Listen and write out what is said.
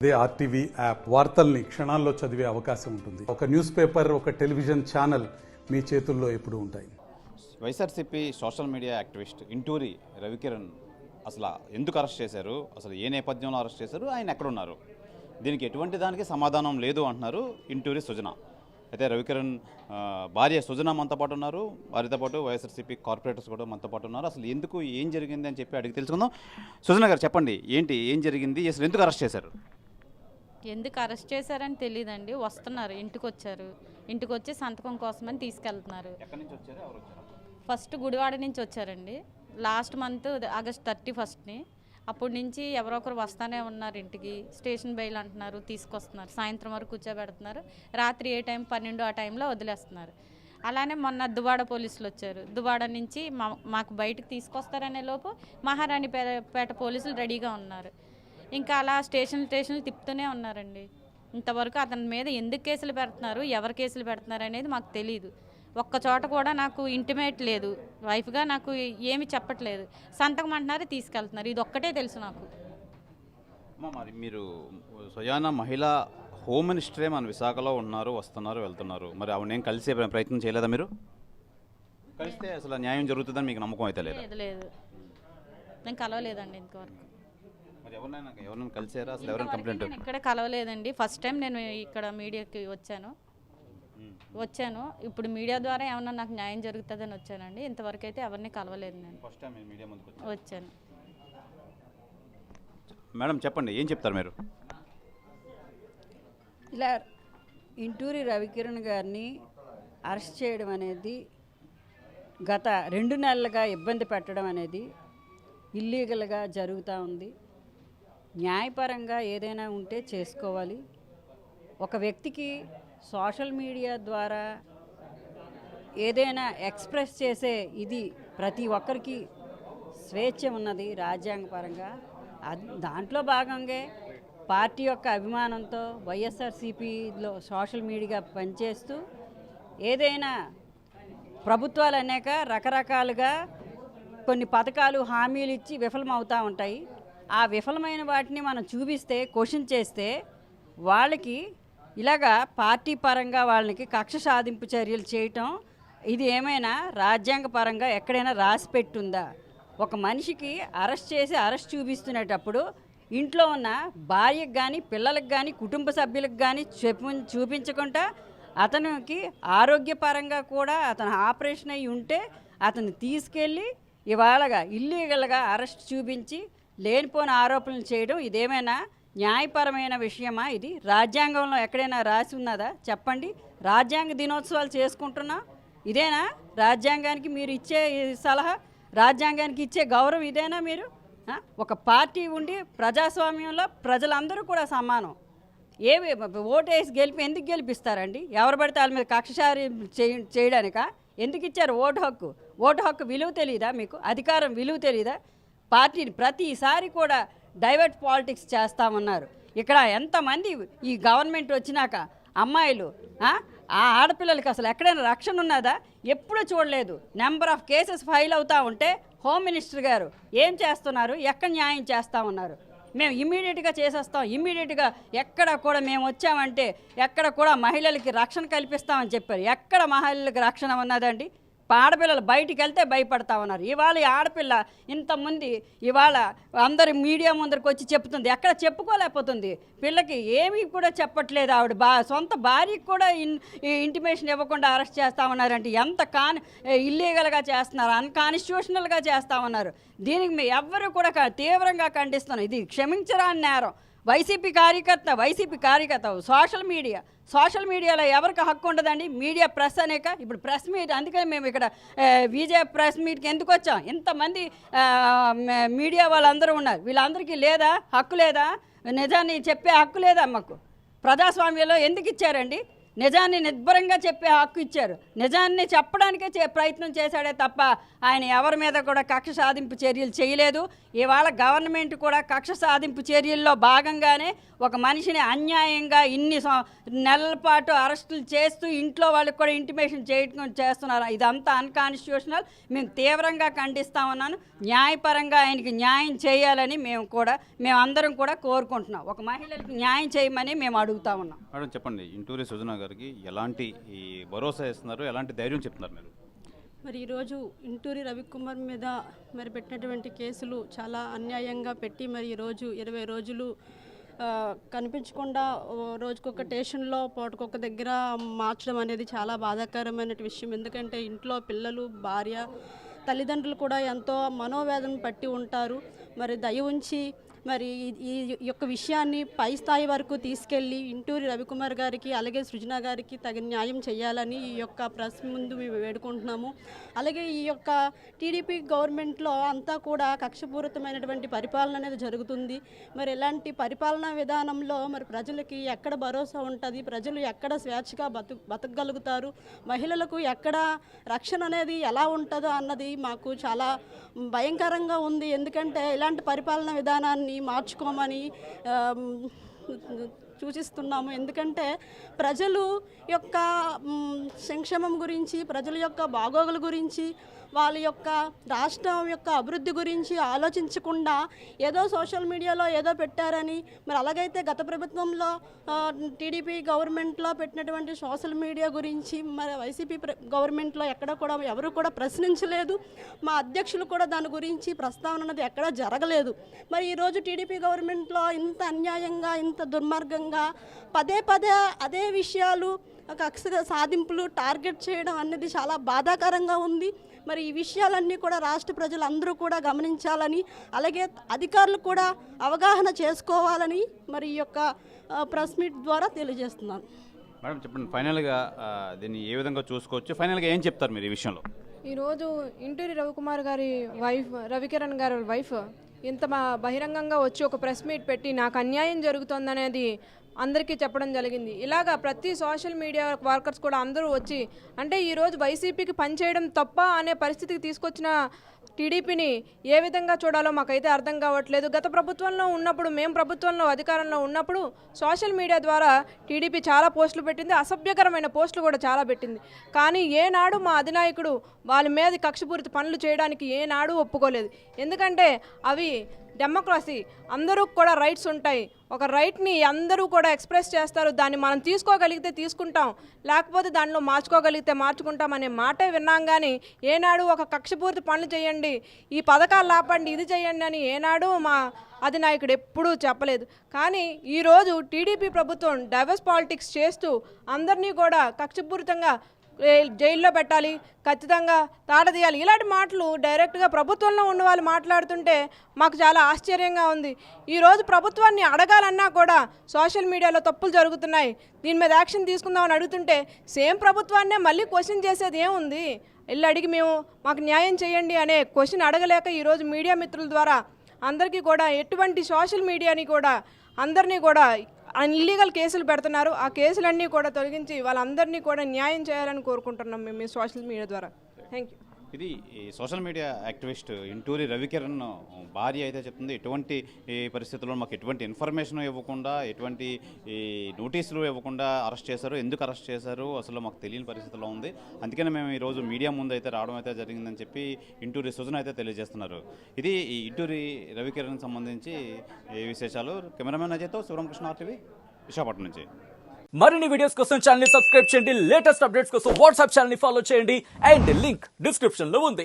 ఇదే RTV app వార్తల్ని క్షణాల్లో చదివే అవకాశం ఉంటుంది. ఒక న్యూస్ పేపర్, ఒక టెలివిజన్ ఛానల్ మీ చేతుల్లో ఎప్పుడూ ఉంటాయి. YSRCP social media activist Inturi Ravikiran అసలు ఎందుకు అరెస్ట్ చేశారు, అసలు ఏ నేపథ్యంలో అరెస్ట్ చేశారు, ఆయన ఎక్కడున్నారు, దీనికి ఎటువంటి దానికి సమాధానం లేదు అంటున్నారు ఇంటూరి సుజన. అయితే రవికిరణ్ భార్య సుజన మనతో పాటు ఉన్నారు, వారితో పాటు వైఎస్ఆర్సీపీ కార్పొరేటర్స్ కూడా మనతో పాటు ఉన్నారు. అసలు ఎందుకు ఏం జరిగింది అని చెప్పి అడిగి తెలుసుకుందాం. సుజన గారు చెప్పండి, ఏంటి ఏం జరిగింది, అసలు ఎందుకు అరెస్ట్ చేశారు? ఎందుకు అరెస్ట్ చేశారని తెలియదండి. వస్తున్నారు, ఇంటికి వచ్చారు, ఇంటికి వచ్చి సంతకం కోసమని తీసుకెళ్తున్నారు. ఎక్కడి నుంచి వచ్చారు, ఎవరు వచ్చారు? ఫస్ట్ గుడివాడ నుంచి వచ్చారండి. లాస్ట్ మంత్ ఆగస్ట్ 31ని. అప్పటి నుంచి ఎవరో ఒకరు వస్తానే ఉన్నారు ఇంటికి. స్టేషన్ బెయిల్ అంటున్నారు, తీసుకొస్తున్నారు, సాయంత్రం వరకు కూర్చోబెడుతున్నారు, రాత్రి ఏ టైం 12 ఆ టైంలో వదిలేస్తున్నారు. అలానే మొన్న దువ్వాడ పోలీసులు వచ్చారు. దువ్వాడ నుంచి మాకు బయటకు తీసుకొస్తారనే లోపు మహారాణిపేట పోలీసులు రెడీగా ఉన్నారు. ఇంకా అలా స్టేషన్లు తిప్పుతూనే ఉన్నారండి. ఇంతవరకు అతని మీద ఎందుకు కేసులు పెడుతున్నారు, ఎవరు కేసులు పెడుతున్నారు అనేది మాకు తెలియదు. ఒక్క చోట కూడా నాకు ఇంటిమేట్ లేదు, వైఫ్గా నాకు ఏమి చెప్పట్లేదు. సంతకం అంటున్నారు, తీసుకెళ్తున్నారు, ఇది ఒక్కటే తెలుసు నాకు. మరి మీరు స్వయాన మహిళా హోమ్ మినిస్టరే మన విశాఖలో ఉన్నారు, వస్తున్నారు, వెళ్తున్నారు. మరి ఆవిడ ఏం కలిసే ప్రయత్నం చేయలేదా? మీరు కలిస్తే అసలు న్యాయం జరుగుతుందని మీకు నమ్మకం అయితే లేదు? లేదు, నేను కలవలేదండి ఇంతవరకు. మరి ఎవరైనా కలిసారా? అసలు ఎవరైనా కంప్లైంట్? నేను ఇక్కడ కలవలేదండి. ఫస్ట్ టైం నేను ఇక్కడ మీడియాకి వచ్చాను. ఇప్పుడు మీడియా ద్వారా ఏమన్నా నాకు న్యాయం జరుగుతుందని వచ్చానండి. ఇంతవరకు అయితే ఎవరిని కలవలేదు. నేను ఫస్ట్ టైం మీడియా ముందుకు వచ్చాను. మేడం చెప్పండి, ఏం చెప్తారు మీరు? ఇలా ఇంటూరి రవికిరణ్ గారిని అరెస్ట్ చేయడం అనేది, గత 2 నెలలుగా ఇబ్బంది పెట్టడం అనేది ఇల్లీగల్గా జరుగుతూ ఉంది. న్యాయపరంగా ఏదైనా ఉంటే చేసుకోవాలి. ఒక వ్యక్తికి సోషల్ మీడియా ద్వారా ఏదైనా ఎక్స్ప్రెస్ చేసే ఇది ప్రతి ఒక్కరికి స్వేచ్ఛ ఉన్నది రాజ్యాంగపరంగా. దాంట్లో భాగంగా పార్టీ యొక్క అభిమానంతో వైఎస్ఆర్సీపీలో సోషల్ మీడియా పనిచేస్తూ ఏదైనా ప్రభుత్వాలు అనేక రకరకాలుగా కొన్ని పథకాలు హామీలు ఇచ్చి విఫలమవుతూ ఉంటాయి. ఆ విఫలమైన వాటిని మనం చూపిస్తే, క్వశ్చన్ చేస్తే వాళ్ళకి ఇలాగా పార్టీ పరంగా వాళ్ళకి కక్ష సాధింపు చర్యలు చేయటం, ఇది ఏమైనా రాజ్యాంగపరంగా ఎక్కడైనా రాసి పెట్టుందా? ఒక మనిషికి అరెస్ట్ చూపిస్తున్నప్పుడు ఇంట్లో ఉన్న భార్యకు కానీ, పిల్లలకు కానీ, కుటుంబ సభ్యులకు కానీ చూపించకుండా అతనికి ఆరోగ్యపరంగా కూడా అతను ఆపరేషన్ అయ్యి ఉంటే అతన్ని తీసుకెళ్ళి ఇవాళగా ఇల్లీగల్గా అరెస్ట్ చూపించి లేనిపోని ఆరోపణలు చేయడం, ఇదేమైనా న్యాయపరమైన విషయమా? ఇది రాజ్యాంగంలో ఎక్కడైనా రాసి ఉన్నదా చెప్పండి? రాజ్యాంగ దినోత్సవాలు చేసుకుంటున్నా, ఇదేనా రాజ్యాంగానికి మీరు ఇచ్చే సలహా, రాజ్యాంగానికి ఇచ్చే గౌరవం ఇదేనా? మీరు ఒక పార్టీ ఉండి ప్రజాస్వామ్యంలో ప్రజలందరూ కూడా సమానం. ఓటేసి ఎందుకు గెలిపిస్తారండి? ఎవరు పడితే వాళ్ళ మీద కక్షసారి చేయడానికా? ఎందుకు ఇచ్చారు ఓటు హక్కు? ఓటు హక్కు విలువ తెలియదా మీకు? అధికారం విలువ తెలియదా? పార్టీని ప్రతిసారి కూడా డైవర్ట్ పాలిటిక్స్ చేస్తామన్నారు. ఇక్కడ ఎంతమంది ఈ గవర్నమెంట్ వచ్చినాక అమ్మాయిలు, ఆ ఆడపిల్లలకి అసలు ఎక్కడైనా రక్షణ ఉన్నదా? ఎప్పుడూ చూడలేదు. నెంబర్ ఆఫ్ కేసెస్ ఫైల్ అవుతూ ఉంటే హోమ్ మినిస్టర్ గారు ఏం చేస్తున్నారు? ఎక్కడ న్యాయం చేస్తూ ఉన్నారు? మేము ఇమ్మీడియట్గా చేసేస్తాం, ఇమ్మీడియట్గా ఎక్కడ కూడా మేము వచ్చామంటే ఎక్కడ కూడా మహిళలకి రక్షణ కల్పిస్తామని చెప్పారు. ఎక్కడ మహిళలకు రక్షణ ఉన్నదండి? ఆడపిల్లలు బయటికి వెళ్తే భయపడతా ఉన్నారు. ఇవాళ ఈ ఆడపిల్ల ఇంతమంది ఇవాళ అందరి మీడియా ముందరికి వచ్చి చెప్తుంది, ఎక్కడ చెప్పుకోలేకపోతుంది. పిల్లకి ఏమీ కూడా చెప్పట్లేదు. ఆవిడ సొంత భార్యకి కూడా ఇంటిమేషన్ ఇవ్వకుండా అరెస్ట్ చేస్తా ఉన్నారంటే ఎంత ఇల్లీగల్గా చేస్తున్నారు, అన్కాన్స్టిట్యూషనల్గా చేస్తా ఉన్నారు. దీనికి ఎవ్వరూ కూడా తీవ్రంగా ఖండిస్తున్నారు. ఇది క్షమించరాని నేరం. వైసీపీ కార్యకర్త సోషల్ మీడియాలో ఎవరికి హక్కు ఉండదండి? మీడియా ప్రెస్ అనేక ఇప్పుడు ప్రెస్ మీట్, అందుకని మేము ఇక్కడ విజయ ప్రెస్ మీట్కి ఎందుకు వచ్చాం? ఇంతమంది మీడియా వాళ్ళందరూ ఉన్నారు, వీళ్ళందరికీ లేదా హక్కు? లేదా నిజాన్ని చెప్పే హక్కు లేదా? మాకు ప్రజాస్వామ్యంలో ఎందుకు ఇచ్చారండి? నిజాన్ని నిర్భరంగా చెప్పే హక్కు ఇచ్చారు. నిజాన్ని చెప్పడానికే ప్రయత్నం చేశాడే తప్ప ఆయన ఎవరి మీద కూడా కక్ష సాధింపు చర్యలు చేయలేదు. ఇవాళ గవర్నమెంట్ కూడా కక్ష సాధింపు చర్యల్లో భాగంగానే ఒక మనిషిని అన్యాయంగా ఇన్ని నెలల పాటు అరెస్టులు చేస్తూ ఇంట్లో వాళ్ళకి కూడా ఇంటిమేషన్ చేస్తున్నారు. ఇదంతా అన్కాన్స్టిట్యూషనల్. మేము తీవ్రంగా ఖండిస్తామన్నాను. న్యాయపరంగా ఆయనకి న్యాయం చేయాలని మేమందరం కూడా కోరుకుంటున్నాం. ఒక మహిళలకు న్యాయం చేయమని మేము అడుగుతా ఉన్నాం. మేడం చెప్పండి, ఇంటూరి సుజనా గారికి ఎలాంటి ఈ భరోసా ఇస్తున్నారు, ఎలాంటి ధైర్యం చెప్తున్నారు మీరు? మరి ఈరోజు ఇంటూరి రవికుమార్ మీద మరి పెట్టినటువంటి కేసులు చాలా అన్యాయంగా పెట్టి మరి ఈరోజు 20 రోజులు కనిపించకుండా రోజుకొక స్టేషన్లో పూటకొక దగ్గర మార్చడం అనేది చాలా బాధాకరమైన విషయం. ఎందుకంటే ఇంట్లో పిల్లలు, భార్య, తల్లిదండ్రులు కూడా ఎంతో మనోవేదన పట్టి ఉంటారు. మరి దయ ఉంచి మరి ఈ యొక్క విషయాన్ని పై స్థాయి వరకు తీసుకెళ్ళి ఇంటూరి రవికుమార్ గారికి అలాగే సృజన గారికి తగిన న్యాయం చేయాలని ఈ యొక్క ప్రెస్ ముందు మేము వేడుకుంటున్నాము. అలాగే ఈ యొక్క టీడీపీ గవర్నమెంట్లో అంతా కూడా కక్షపూరితమైనటువంటి పరిపాలన అనేది జరుగుతుంది. మరి ఇలాంటి పరిపాలనా విధానంలో మరి ప్రజలకి ఎక్కడ భరోసా ఉంటుంది, ప్రజలు ఎక్కడ స్వేచ్ఛగా బతకగలుగుతారు, మహిళలకు ఎక్కడ రక్షణ అనేది ఎలా ఉంటుందో అన్నది మాకు చాలా భయంకరంగా ఉంది. ఎందుకంటే ఇలాంటి పరిపాలనా విధానాన్ని మార్చుకోమని సూచిస్తున్నాము. ఎందుకంటే ప్రజలు యొక్క సంక్షేమం గురించి, ప్రజల యొక్క బాగోగుల గురించి, వాళ్ళ యొక్క రాష్ట్రం యొక్క అభివృద్ధి గురించి ఆలోచించకుండా ఏదో సోషల్ మీడియాలో ఏదో పెట్టారని, మరి అలాగైతే గత ప్రభుత్వంలో టీడీపీ గవర్నమెంట్లో పెట్టినటువంటి సోషల్ మీడియా గురించి మరి వైసీపీ గవర్నమెంట్లో ఎక్కడ కూడా ఎవరు కూడా ప్రశ్నించలేదు. మా అధ్యక్షులు కూడా దాని గురించి ప్రస్తావన అనేది ఎక్కడా జరగలేదు. మరి ఈరోజు టీడీపీ గవర్నమెంట్లో ఇంత అన్యాయంగా, ఇంత దుర్మార్గంగా పదే అదే విషయాలు కక్ష సాధింపులు టార్గెట్ చేయడం అనేది చాలా బాధాకరంగా ఉంది. మరి ఈ విషయాలన్నీ కూడా రాష్ట్ర ప్రజలందరూ కూడా గమనించాలని, అలాగే అధికారులు కూడా అవగాహన చేసుకోవాలని మరి ఈ యొక్క ప్రెస్ మీట్ ద్వారా తెలియజేస్తున్నాను. మేడం చెప్పండి, ఫైనల్గా దీన్ని ఏ విధంగా చూసుకోవచ్చు, ఫైనల్గా ఏం చెప్తారు మీరు ఈ విషయంలో? ఈరోజు ఇంటూరి రవికుమార్ గారి వైఫ్, రవికిరణ్ గారి వైఫ్ ఇంత బహిరంగంగా వచ్చి ఒక ప్రెస్ మీట్ పెట్టి నాకు అన్యాయం జరుగుతుందనేది అందరికీ చెప్పడం జరిగింది. ఇలాగా ప్రతి సోషల్ మీడియా వర్కర్స్ కూడా అందరూ వచ్చి, అంటే ఈరోజు వైసీపీకి పనిచేయడం తప్ప అనే పరిస్థితికి తీసుకొచ్చిన టీడీపీని ఏ విధంగా చూడాలో మాకైతే అర్థం కావట్లేదు. గత ప్రభుత్వంలో ఉన్నప్పుడు, మేము ప్రభుత్వంలో అధికారంలో ఉన్నప్పుడు సోషల్ మీడియా ద్వారా టీడీపీ చాలా పోస్టులు పెట్టింది, అసభ్యకరమైన పోస్టులు కూడా చాలా పెట్టింది. కానీ ఏనాడు మా అధినాయకుడు వాళ్ళ మీద కక్షపూరిత పనులు చేయడానికి ఏనాడు ఒప్పుకోలేదు. ఎందుకంటే అవి డెమోక్రసీ, అందరూ కూడా రైట్స్ ఉంటాయి. ఒక రైట్ని అందరూ కూడా ఎక్స్ప్రెస్ చేస్తారు. దాన్ని మనం తీసుకోగలిగితే తీసుకుంటాం, లేకపోతే దానిలో మార్చుకోగలిగితే మార్చుకుంటాం అనే మాటే విన్నాం. కానీ ఏనాడు ఒక కక్షపూరిత పనులు చేయండి, ఈ పథకాలు ఆపండి, ఇది చేయండి అని ఏనాడు మా అధినాయకుడు ఎప్పుడూ చెప్పలేదు. కానీ ఈరోజు టీడీపీ ప్రభుత్వం డైవర్స్ పాలిటిక్స్ చేస్తూ అందరినీ కూడా కక్షపూరితంగా జైల్లో పెట్టాలి, ఖచ్చితంగా తాడదీయాలి, ఇలాంటి మాటలు డైరెక్ట్గా ప్రభుత్వంలో ఉన్న వాళ్ళు మాట్లాడుతుంటే మాకు చాలా ఆశ్చర్యంగా ఉంది. ఈరోజు ప్రభుత్వాన్ని అడగాలన్నా కూడా సోషల్ మీడియాలో తప్పులు జరుగుతున్నాయి, దీని మీద యాక్షన్ తీసుకుందామని అడుగుతుంటే సేమ్ ప్రభుత్వాన్నే మళ్ళీ క్వశ్చన్ చేసేది ఏముంది? వెళ్ళి అడిగి మాకు న్యాయం చేయండి అనే క్వశ్చన్ అడగలేక ఈరోజు మీడియా మిత్రుల ద్వారా అందరికీ కూడా ఎటువంటి సోషల్ మీడియాని కూడా అందరినీ కూడా ఇల్లీగల్ కేసులు పెడుతున్నారు. ఆ కేసులన్నీ కూడా తొలగించి వాళ్ళందరినీ కూడా న్యాయం చేయాలని కోరుకుంటున్నాం మేము ఈ సోషల్ మీడియా ద్వారా. Thank you. ఇది ఈ social media activist Inturi Ravikiran భార్య అయితే చెప్తుంది, ఎటువంటి ఈ పరిస్థితుల్లో మాకు ఎటువంటి ఇన్ఫర్మేషన్ ఇవ్వకుండా, ఎటువంటి ఈ నోటీసులు ఇవ్వకుండా అరెస్ట్ చేశారు, ఎందుకు అరెస్ట్ చేశారు అసలు మాకు తెలియని పరిస్థితిలో ఉంది. అందుకనే మేము ఈరోజు మీడియా ముందు అయితే రావడం అయితే జరిగిందని చెప్పి ఇంటూరి సుజన అయితే తెలియజేస్తున్నారు. ఇది ఈ ఇంటూరి రవికిరణ్ సంబంధించి ఏ విశేషాలు. కెమెరామెన్ అజయ్తో శివరామకృష్ణ, RTV, విశాఖపట్నం నుంచి. మరిన్ని వీడియోస్ కోసం ఛానల్ ని సబ్స్క్రైబ్ చేయండి, లేటెస్ట్ అప్డేట్స్ కోసం వాట్సాప్ ఛానల్ ని ఫాలో చేయండి, అండ్ లింక్ డిస్క్రిప్షన్ లో ఉంది.